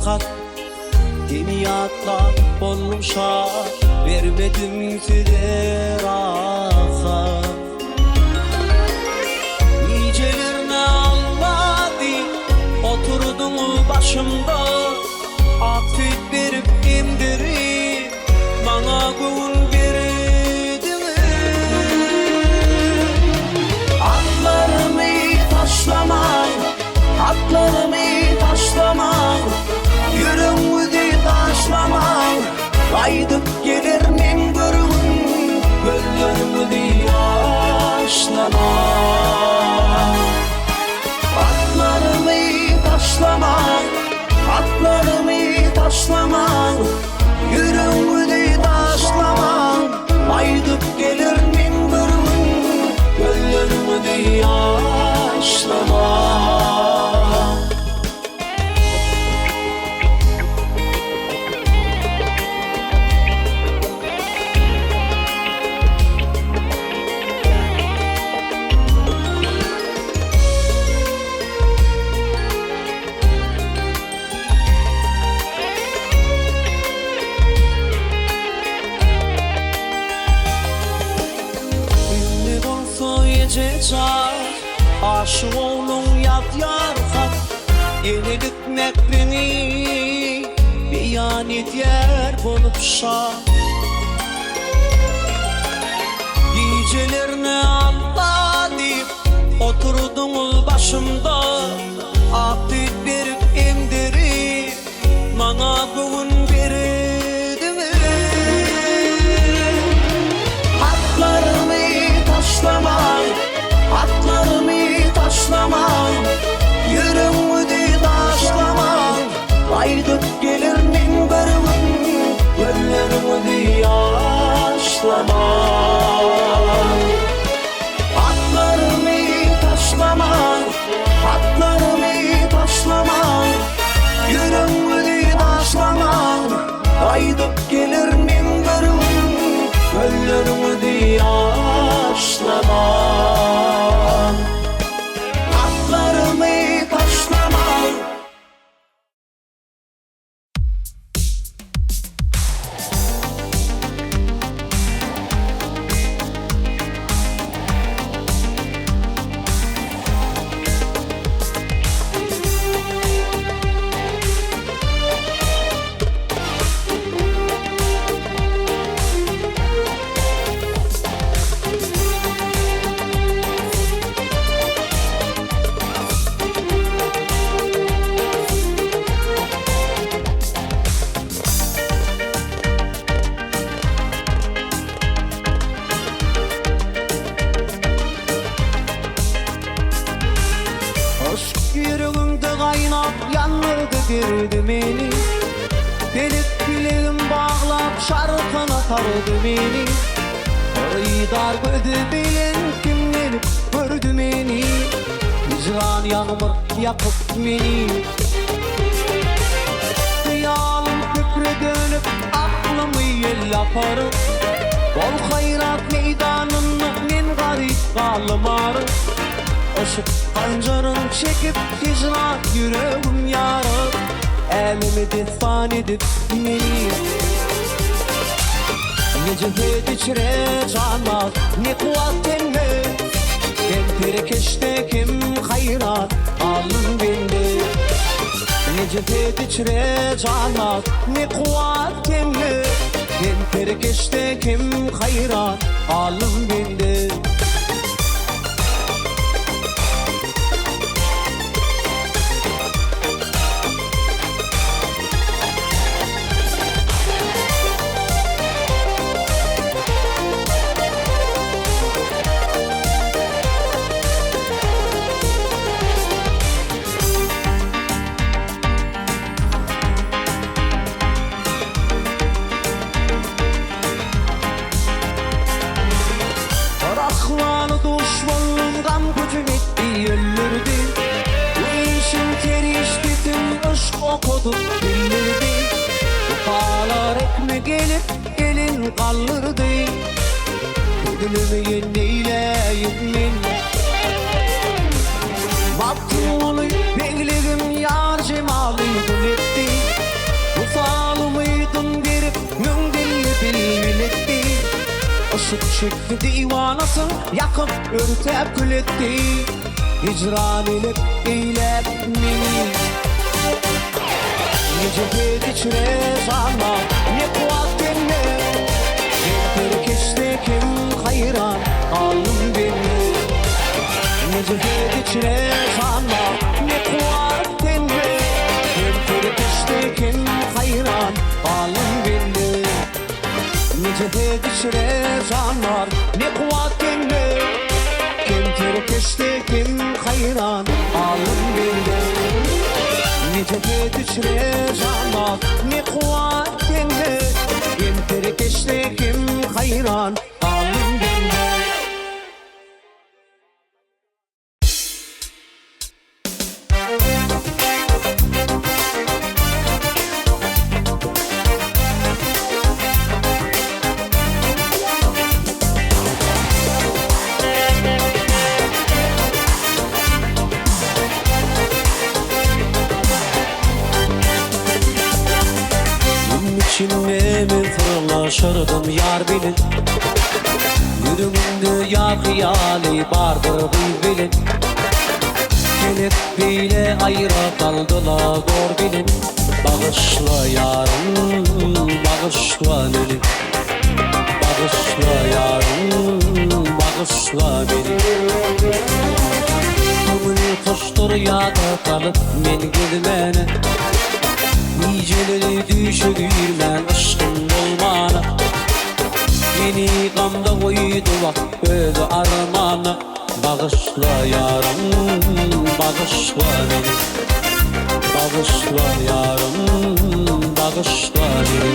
hak. Dünyada olmuşa vermedim size rahat. Nicelerine anladı oturdum başımda, affet verip imdirip bana gül verdin. Atlarımı taşlamam, atlarımı taşlamam, yüreğimi taşlamam. Kaydıp gelir min görüm, göllerimi yaşlamam. Atlarımı taşlamam, atlarımı taşlamam, yüreğimi taşlamam. Kaydıp gelir min görüm, göllerimi yaşlamam. Aşık olun yad yarhat, yenilik nekrini beyan eder bulup şah. Gecelerine anladım oturdum başımda, affet verip emdirip bana bugün verdin. Hatlarımı taşlamam, atlarımı taşlamam, yüreğimi taşlamam. Kaydıp gelir min görüm, göllerimi yaşlamam. Atlarımı taşlamam, atlarımı taşlamam, yüreğimi taşlamam. Kaydıp gelir min görüm, göllerimi yaşlamam. Yüreğimde kaynap yanırdı girdi beni, Delip bileğim bağlap şarkına tardı beni. Haydar gördü bilen kim gelip gördü beni, hicran yağmur yakıp beni. Hayalim fikre dönüp aklımı yel yaparım, bol hayrat meydanını men garip kalmarım. Işık pancarın çekip hicran yüreğim yarır, elimi defan edip beni. Ne cühet içre canat, ne kuvvetin mi? Ben perekeşte kim hayrat alın bende. Ne cühet içre canat, ne kuvvetin mi? Ben perekeşte kim hayrat alın bende. Düşmanlığından gücüm etti öldürdü. Bu işin teriştitin ışk okudu bildirdi. Bu kağlar ekme gelip gelin kaldırdı. Ödülümü neyleyim min. Baktım onu bekledim yar cemali gül etti. aşık çekti divanası, yakıp örtep gül etti. Hicran ilip eylep meni. Nece geçire sana ne kuat dinle. Bir keşte kim hayran alın beni. Nece geçire sana ne kuat dinle. Bir keşte kim hayran alın beni. Nece geçire sana ne kuat dinle. Kim keşte kim hayran alın beni. Nece geçire sana ne kuat dinle. Kim keşte kim hayran alın beni. İçime mi fırlaşırdım yar bilin. Yüreğimde yar hayali vardır bilin. Gelip bile ayrı kaldılar doğru bilin. Bağışla yarım, bağışla beni. Bağışla yarım, bağışla beni. Gönül kuştur yada kalıp men gülmene. Niceleri düşürürmen aşkın olmana. Beni gamda koydu bak öldü armana. Bağışla yarım, bağışla beni. Bağışla yarım, bağışla beni.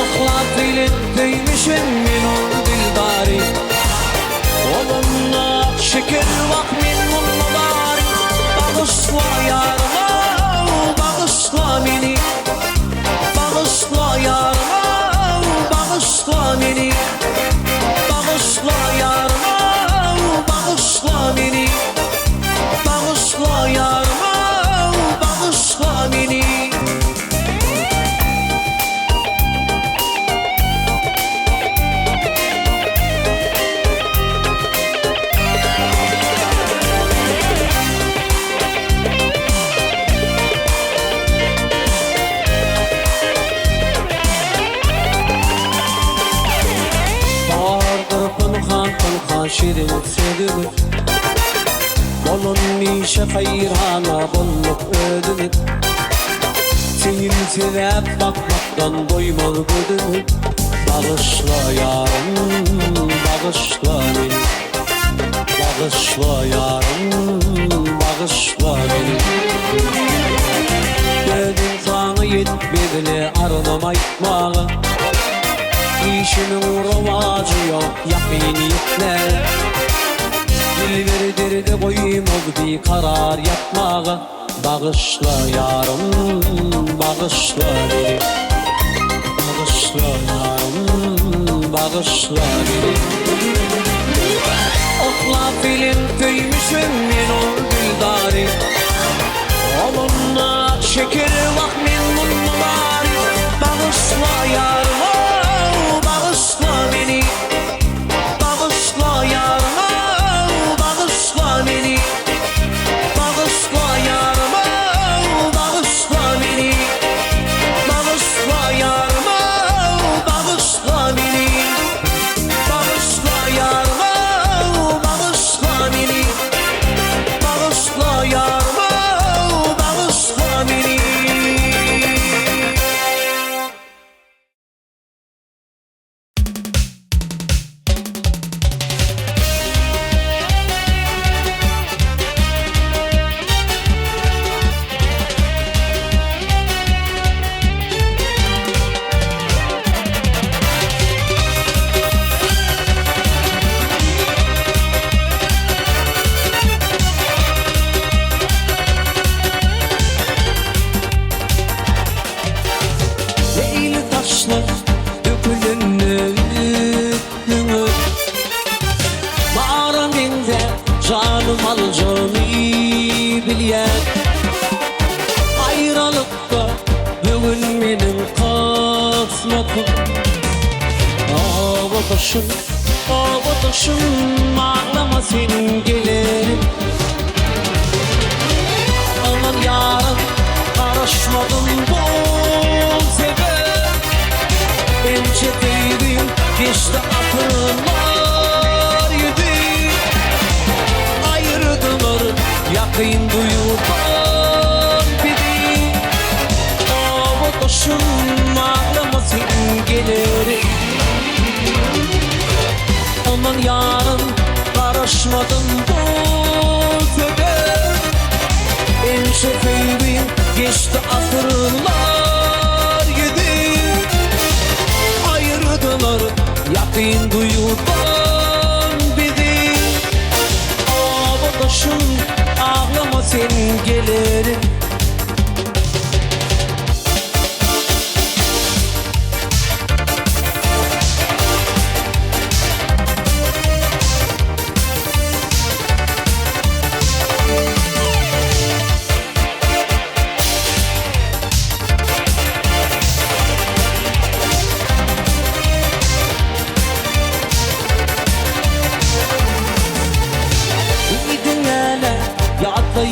Okla dilin düymüşüm min ol dildari. Olumla şeker bak min mullari. Bağışla yarım, bağışla beni. Bağışla yarım, bağışla beni. Bağışla yarım, bağışla beni. Bağışla yarım, bağışla beni. Şirin sevdiğimi Bolun nişe hayrana bolluk ödümü. Senin sevap bakmaktan doymaz gözümü. Bağışla yarım, bağışla beni. Bağışla yarım, bağışla beni. Gözüm sana yetmedile arınama yıkmağa. İşimin uğramacı yok yakın yetler. Dilveridir de boyum oldu bir karar yapmağa. Bağışla yarım, bağışla beni. Bağışla yarım, bağışla beni. Okla film köymüşüm men ol dildari. Olunla şeker bak min mullari. Bağışla yarım, bağışla beni. Bağışla yarım, bağışla beni. Bağışla yarım, bağışla beni. Bağışla yarım, bağışla beni. Bağışla yarım, bağışla beni. Bağışla yarım, bağışla beni. Taşlar dökülünü mağaraminde canım alacağını bilyen. Ayrılıkta bugün benim kısmetim. Ovadaşım ağlama senin gelirim. Aman yarın karışmadım bu sefer. İnce değdim geçti akıllar yedi. Ayırdılar yakın duyudan biri. Ovadaşım ağlama senin gelirim. Aman yarın karışmadım bu sefer. İnce değdim geçti asırlar yedi. Ayırdılar yakın duyudan bizi. Ovadaşım ağlama sen gelirim.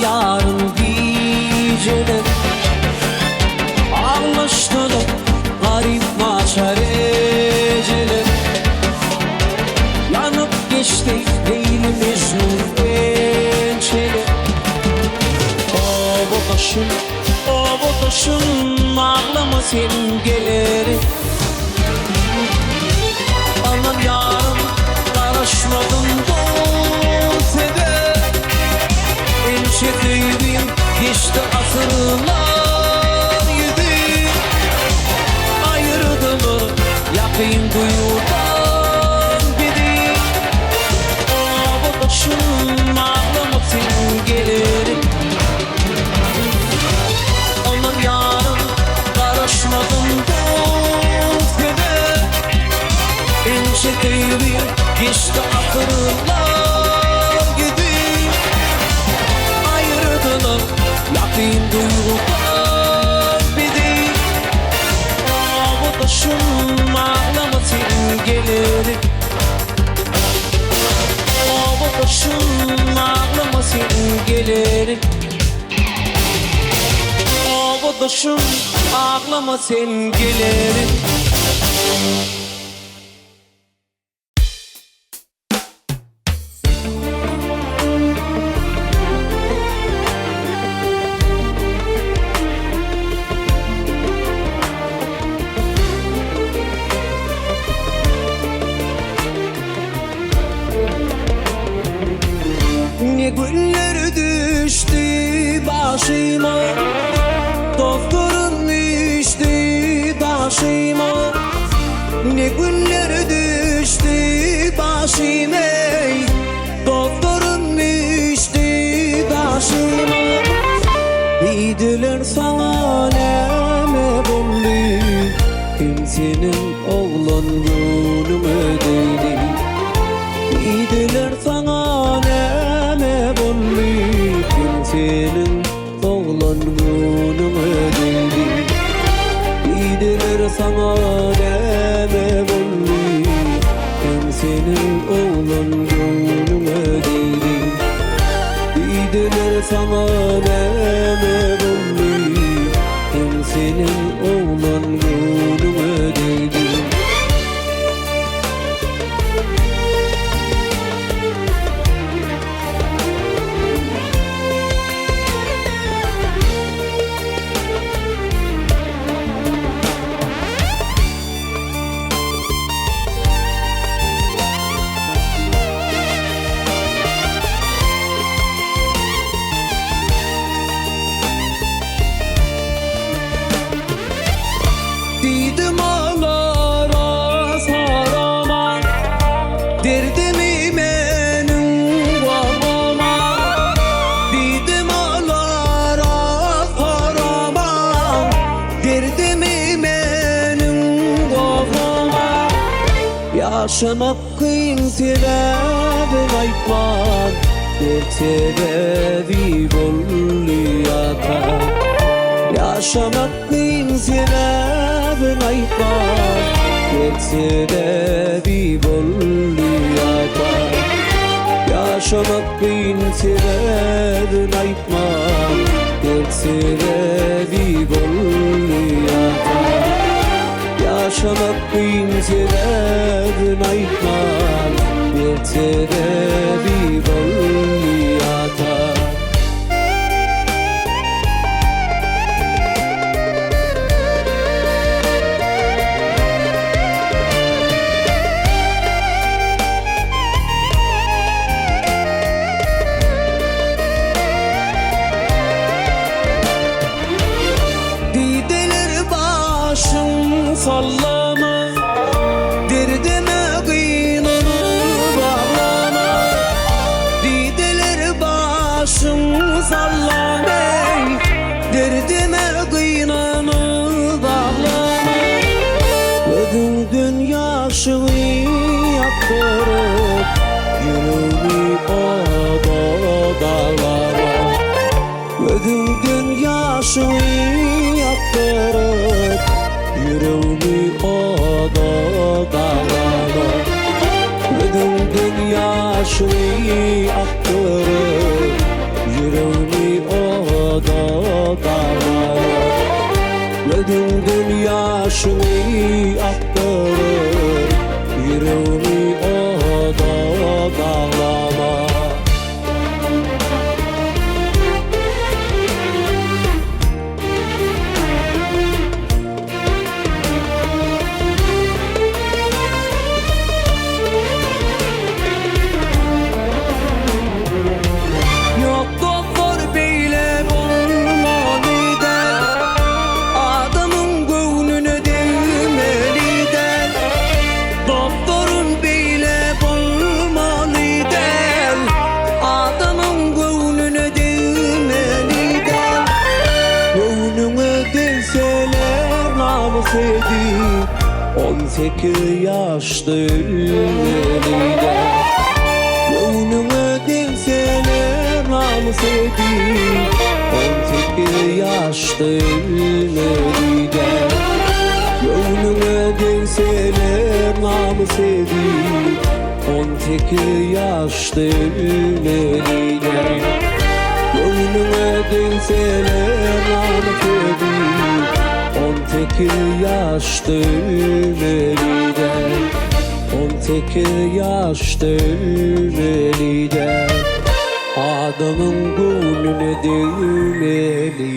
Yarın geceler anlaştılar garip maçareceler. Yanıp geçti Leyli Mecnun gençleri. Ovadaşım ağlama sen gelirim. Aman yarın karışmadım bu sefer. Enşeteydim geçti asırlar yedi. Ayırdılar yakın duyudan biri. Ovadaşım ağlama sen gelirim. Aman yarın karışmadım bu sefer. Enşeteydim geçti asırlar yedi. Yakın duygudan biri. Ovadaşım ağlama sen gelirim. Ovadaşım ağlama sen gelirim. Ovadaşım ağlama sen gelirim. Ne güller düştü başıma, doktorum düştü başıma. Ne güller düştü başıma, doktorum düştü başıma. Dediler sana neme buldu, kimsenin oğlan gönlüme değdi. Dediler sana neme buldu, kimsenin oğlan gönlüme değdi. Dediler sana neme buldu, kimsenin oğlan gönlüme değdi. Dediler sana neme buldu, kimsenin oğlan gönlüme değdi. Dedim ağlara sarama, derdimi benim varama. Dedim ağlara sarama, derdimi benim varama. Yaşamak kıyın sebebin aytman, dert sebebi bolluyata. Yaşamak kıyın sebebin aytman, sebebi bolluyata. Yaşamak bin seberin aytmam, dert sebebi bolluyata. Yaşamak bin seberin aytmam, dert sebebi bolluyata. Başım sallama, derdime kıynını bağlama. Dideler başım sallama, derdime kıynını bağlama. Ödüldün yaşını yaktırıp, yüreğimi oda dağlama. Ödüldün yaşını yaktırıp, yüreğimi oda dağlama. Ödüldün yaşını aktırıp, yüreğimi oda dağlama. Ödüldün yaşını aktırıp, yüreğimi oda dağlama. Sevdi 18 yaşta ölmeliydi. Gönlüme denseler namus edip 18 yaşta ölmeliydi. Gönlüme denseler namus edip 18 yaşta ölmeliydi. Gönlüme denseler namus edip 18 yaşta ölmeliydi. 18 yaşta ölmeliydi. Adamın gönlüne değmeliydi.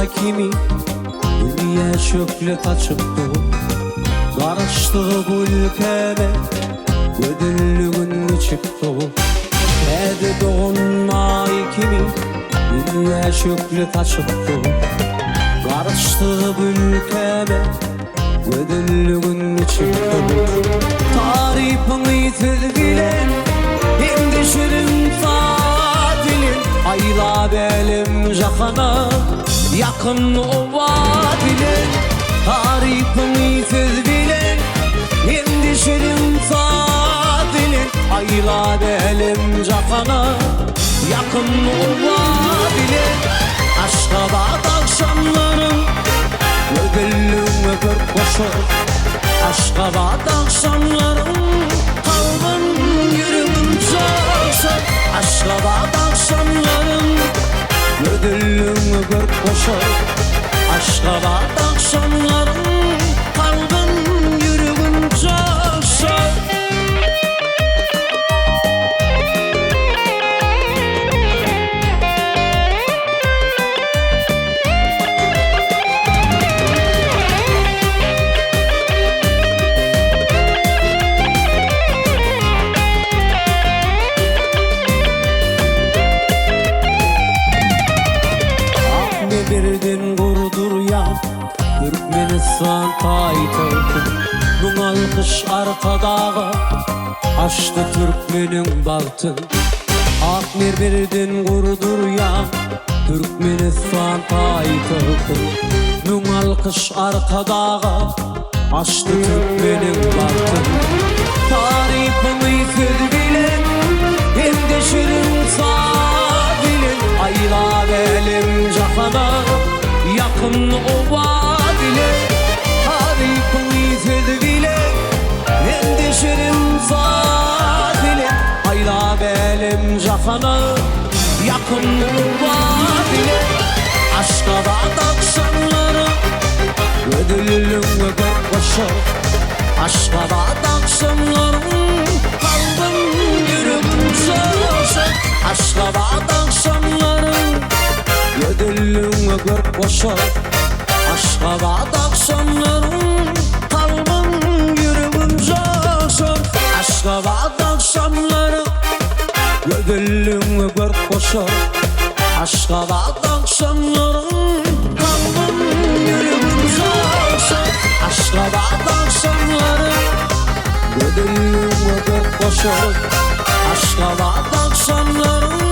kimi dünya çökle taçıptı. Karıştı bu ülkeme ödüllüğün çıktı. Kedi doğun ay kimi dünya çökle taçıptı. Karıştı bu ülkeme ödüllüğün çıktı. Tarifini tezgilen hem şirin tatilin. Ayla belim jahana yakın o vadilin. Tarifini tezgilen hem şirin tatilin. Ayla belim jahana yakın o vadilin. Aşkabat akşamlarım ödüllüğün öpür koşur. Aşkabat akşamlarım kalbim yürümün coşur. Aşkabat akşamlarım ödüllüğün öpür koşur. Aşkabat akşamlarım kalbim yürümün coşur. Birdin kurdur ya Türkmenistan payitahtı. Bu alkış arkadağı açtı Türkmenin bahtın. Akmer birdin kurdur ya Türkmenistan payitahtı. Bu alkış arkadağı açtı Türkmenin bahtın. Tarifini sevgilen hem de şirin sadilin. Ayla belim cahana yakın o vadile. Tarifini sevgilen hem de şirin sadilin. Ayla belim cahana yakın o vadile. Aşkabat akşamları ödüllüm öper koşur. Aşkabat akşamlarım kalbim yürümün coşur. Aşkabat akşamlarım ödüllüm öper koşur. Aşkabat akşamlarım kalbim yürümün coşur. Aşkabat akşamlarım ödüllüm öper koşur. Aşkabat akşamlarım kalbim yürümün coşur. Aşkabat akşamları ödüllüm öper koşur. Aşkabat akşamları